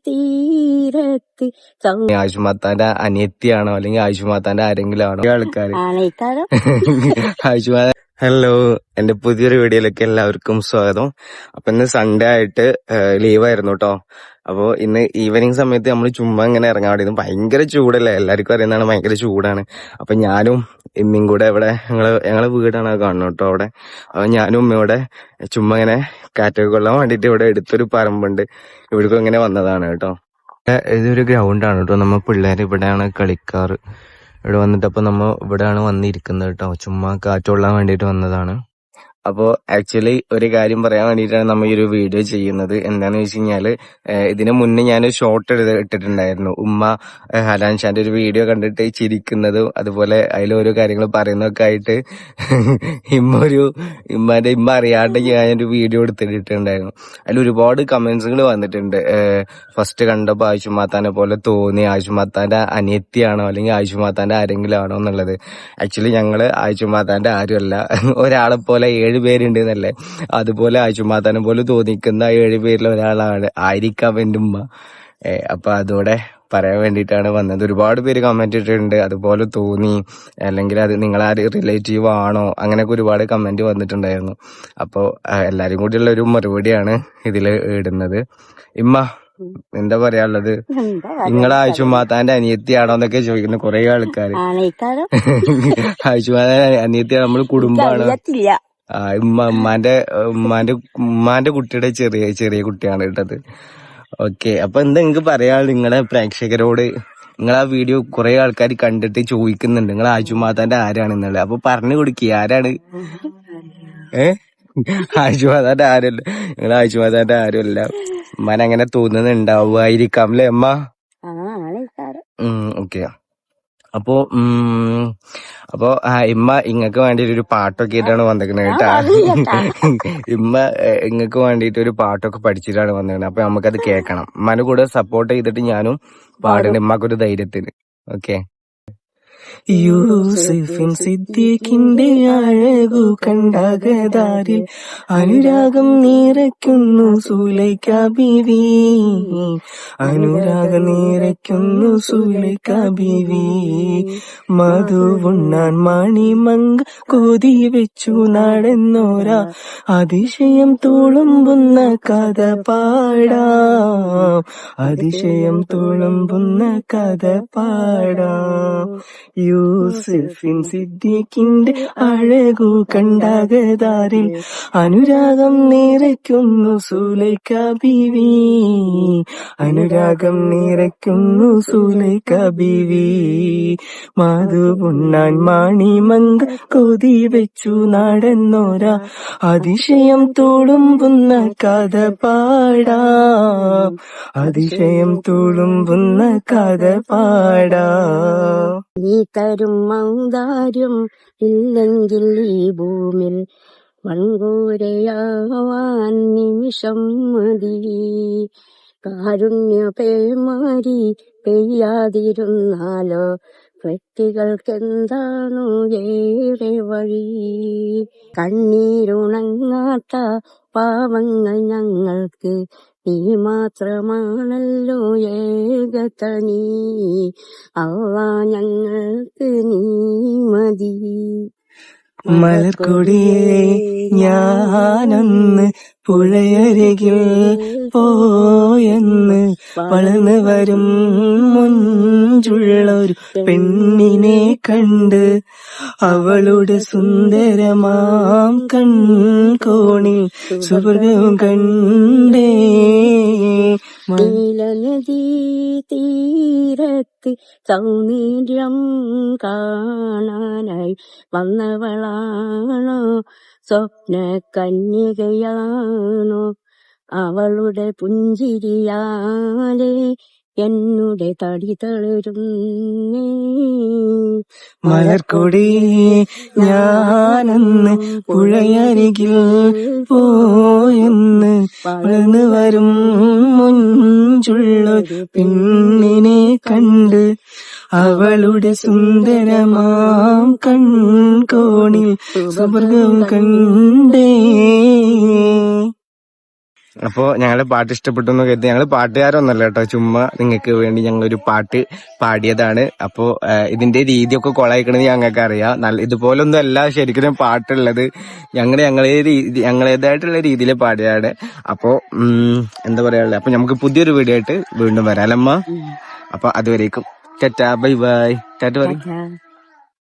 തീരത്ത് ആയുഷ്മാത്താന്റെ അനിയത്തിയാണോ അല്ലെങ്കിൽ ആയുഷ്മാത്താന്റെ ആരെങ്കിലും ആണോ ആൾക്കാർ? ആയുഷ്മാ ഹലോ, എന്റെ പുതിയൊരു വീഡിയോയിലേക്ക് എല്ലാവർക്കും സ്വാഗതം. അപ്പൊ ഇന്ന് സൺഡേ ആയിട്ട് ലീവായിരുന്നു കേട്ടോ. അപ്പൊ ഇന്ന് ഈവനിങ് സമയത്ത് നമ്മൾ ചുമ്മാ ഇങ്ങനെ ഇറങ്ങാൻ വേണ്ടി, ഭയങ്കര ചൂടല്ലേ, എല്ലാവർക്കും അറിയുന്നതാണ്, ഭയങ്കര ചൂടാണ്. അപ്പൊ ഞാനും ഉമ്മയും കൂടെ ഇവിടെ ഞങ്ങളെ വീടാണ് കാണുന്നത് കേട്ടോ അവിടെ. അപ്പൊ ഞാനും ഉമ്മയോടെ ചുമ്മാ ഇങ്ങനെ കാറ്റൊക്കെ കൊള്ളാൻ വേണ്ടിട്ട് ഇവിടെ എടുത്തൊരു പറമ്പുണ്ട്, ഇവിടേക്കും ഇങ്ങനെ വന്നതാണ് കേട്ടോ. ഇതൊരു ഗ്രൗണ്ടാണ് കേട്ടോ, നമ്മ പിള്ളേർ ഇവിടെയാണ് കളിക്കാറ്. ഇവിടെ വന്നിട്ട് അപ്പൊ നമ്മ ഇവിടെയാണ് വന്നിരിക്കുന്നത് കേട്ടോ, ചുമ്മാ കാറ്റുകൊള്ളാൻ വേണ്ടിട്ട് വന്നതാണ്. അപ്പോ ആക്ച്വലി ഒരു കാര്യം പറയാൻ വേണ്ടിയിട്ടാണ് നമ്മൾ ഈ ഒരു വീഡിയോ ചെയ്യുന്നത്. എന്താണെന്ന് വെച്ച് കഴിഞ്ഞാല് ഇതിനു മുന്നേ ഞാനൊരു ഷോർട്ട് ഇട്ടിട്ടുണ്ടായിരുന്നു. ഉമ്മ ഹലാൻ ഷാന്റെ ഒരു വീഡിയോ കണ്ടിട്ട് ചിരിക്കുന്നതും അതുപോലെ അതിലോരോ കാര്യങ്ങൾ പറയുന്നതൊക്കെ ആയിട്ട് ഇമ്മ അറിയാണ്ട് ഞാനൊരു വീഡിയോ എടുത്തിട്ടുണ്ടായിരുന്നു. അതിൽ ഒരുപാട് കമന്റ്സുകൾ വന്നിട്ടുണ്ട്. ഫസ്റ്റ് കണ്ടപ്പോ ആയുഷ്മാത്താനെ പോലെ തോന്നി, ആയുഷ്മാത്താന്റെ അനിയത്തിയാണോ അല്ലെങ്കിൽ ആയുഷ്മാത്താന്റെ ആരെങ്കിലും ആണോ എന്നുള്ളത്. ആക്ച്വലി ഞങ്ങള് ആയുഷ്മാത്താന്റെ ആരുമല്ല, ഒരാളെ പോലെ 7 പേരുണ്ട് എന്നല്ലേ, അതുപോലെ ആയുഷ്മാത്താനെ പോലെ തോന്നിക്കുന്ന 7 പേരിൽ ഒരാളാണ് ആയിരിക്കാം എന്റെ ഉമ്മ. അപ്പൊ അതോടെ പറയാൻ വേണ്ടിയിട്ടാണ് വന്നത്. ഒരുപാട് പേര് കമന്റ് ഇട്ടിട്ടുണ്ട്, അതുപോലെ തോന്നി, അല്ലെങ്കിൽ അത് നിങ്ങളാര് റിലേറ്റീവ് ആണോ, അങ്ങനെയൊക്കെ ഒരുപാട് കമന്റ് വന്നിട്ടുണ്ടായിരുന്നു. അപ്പൊ എല്ലാരും കൂടിയുള്ള ഒരു മറുപടിയാണ് ഇതില് ഇടുന്നത്. ഇമ്മ എന്താ പറയാനുള്ളത്? നിങ്ങളെ ആയുഷ്മാത്താന്റെ അനിയത്തിയാണോ എന്നൊക്കെ ചോദിക്കുന്നു കുറെ ആൾക്കാര്. ആയുഷ്മാതാന്റെ അനിയത്തിയാണ്, നമ്മള് കുടുംബാണ്. ഉമ്മാന്റെ കുട്ടിയുടെ ചെറിയ കുട്ടിയാണ് കേട്ടത്. ഓക്കെ, അപ്പൊ എന്താ നിങ്ങക്ക് പറയാനുള്ളത് നിങ്ങളെ പ്രേക്ഷകരോട്? നിങ്ങൾ ആ വീഡിയോ കുറെ ആൾക്കാർ കണ്ടിട്ട് ചോദിക്കുന്നുണ്ട് നിങ്ങൾ ആയുഷ്മാതാന്റെ ആരാണെന്നുള്ളത്. അപ്പൊ പറഞ്ഞു കൊടുക്കുക, ആരാണ്? ആയുഷ്മാതാന്റെ ആരല്ല, നിങ്ങൾ ആയുഷ്മാതാന്റെ ആരുമല്ല. ഉമ്മാൻ അങ്ങനെ തോന്നുന്നുണ്ടാവുമായിരിക്കാം അല്ലേ അമ്മ? ഓക്കെ. അപ്പോ ഇമ്മ ഇങ്ങക്ക് വേണ്ടിട്ട് ഒരു പാട്ടൊക്കെ ആയിട്ടാണ് വന്നിരിക്കുന്നത് കേട്ടാ. ഇമ്മ ഇങ്ങക്ക് വേണ്ടിട്ട് ഒരു പാട്ടൊക്കെ പഠിച്ചിട്ടാണ് വന്നിരിക്കുന്നത്. അപ്പൊ നമുക്കത് കേൾക്കണം. ഉമ്മാന്റെ കൂടെ സപ്പോർട്ട് ചെയ്തിട്ട് ഞാനും പാടണം, ഇമ്മക്കൊരു ധൈര്യത്തിന്. ഓക്കെ. യൂസുഫിൻ സിദ്ദീഖിന്റെ അഴകു കണ്ടകതാരിൽ അനുരാഗം നിറയ്ക്കുന്നു സുലൈഖ ബീവി, അനുരാഗം നിറയ്ക്കുന്നു സുലൈഖ ബീവി. മധുവുണ്ണാൻ മണിമങ്ക കൊതി വെച്ചു നടന്നോരാ അതിശയം തുളുമ്പുന്ന കഥ പാടാം, അതിശയം തുളുമ്പുന്ന കഥ പാടാം. യൂസുഫിൻ സിദ്ദീഖിന്റെ അഴകു കണ്ടകതാരിൽ അനുരാഗം നിറയ്ക്കുന്നു സുലൈഖ ബീവി, അനുരാഗം നിറയ്ക്കുന്നു സുലൈഖ ബീവി. മധുവുണ്ണാൻ മണിമങ്ക കൊതി വെച്ചു നടന്നോരാ അതിശയം തുളുമ്പുന്ന കഥ പാടാം, അതിശയം തുളുമ്പുന്ന കഥ പാടാം. നീ തരും ഔദാര്യം ഇല്ലെങ്കിൽ ഈ ഭൂമിൽ വൻകൂരയാവാൻ നിമിഷം മതി. കാരുണ്യ പേമാരി പെയ്യാതിരുന്നാലോ വ്യക്തികൾക്കെന്താണു ഏറെ വഴി. കണ്ണീരുണങ്ങാത്ത പാവങ്ങൾ ഞങ്ങൾക്ക് നീ മാത്രമാണല്ലോ ഏകതനി. അള്ളാ ഞങ്ങൾക്ക് നീ മതി. മലർക്കൊടിയെ ഞാനൊന്ന് പുഴയരികിൽ പോയെന്ന് വളർന്നു വരും മുഞ്ചുള്ളൊരു പെണ്ണിനെ കണ്ട്, അവളുടെ സുന്ദരമാം കൺകോണിൽ സ്വർഗം കണ്ടേ. നീലനദീ തീരത്ത് സൗന്ദര്യം കാണാനായി വന്നവളാണോ, സ്വപ്ന കന്യകയാണോ, അവളുടെ പുഞ്ചിരിയാലേ എന്നുടെ തടി തളരുന്നേ. മലർക്കൊടി ഞാനന്ന് പുഴയരികിൽ പോയെന്ന് വളർന്നു വരും മുഞ്ചുള്ളൊരു പെണ്ണിനെ കണ്ട്, അവളുടെ സുന്ദരമാം കൺകോണിൽ സ്വർഗം കണ്ടേ. അപ്പോ ഞങ്ങളുടെ പാട്ട് ഇഷ്ടപ്പെട്ടു എന്ന് കരുതി. ഞങ്ങള് പാട്ടുകാരൊന്നല്ല കേട്ടോ, ചുമ്മാ നിങ്ങൾക്ക് വേണ്ടി ഞങ്ങളൊരു പാട്ട് പാടിയതാണ്. അപ്പോ ഇതിന്റെ രീതിയൊക്കെ കൊളായിക്കണെന്ന് ഞങ്ങൾക്ക് അറിയാം. ഇതുപോലൊന്നും അല്ല ശരിക്കും പാട്ടുള്ളത്. ഞങ്ങളേതായിട്ടുള്ള രീതിയിൽ പാടിയാണ്. അപ്പോ എന്താ പറയാ, അപ്പൊ നമുക്ക് പുതിയൊരു വീഡിയോ ആയിട്ട് വീണ്ടും വരാം അല്ലമ്മ. അപ്പൊ അതുവരേക്കും ടാറ്റാ ബൈ ബൈ. ടാറ്റ പറയും.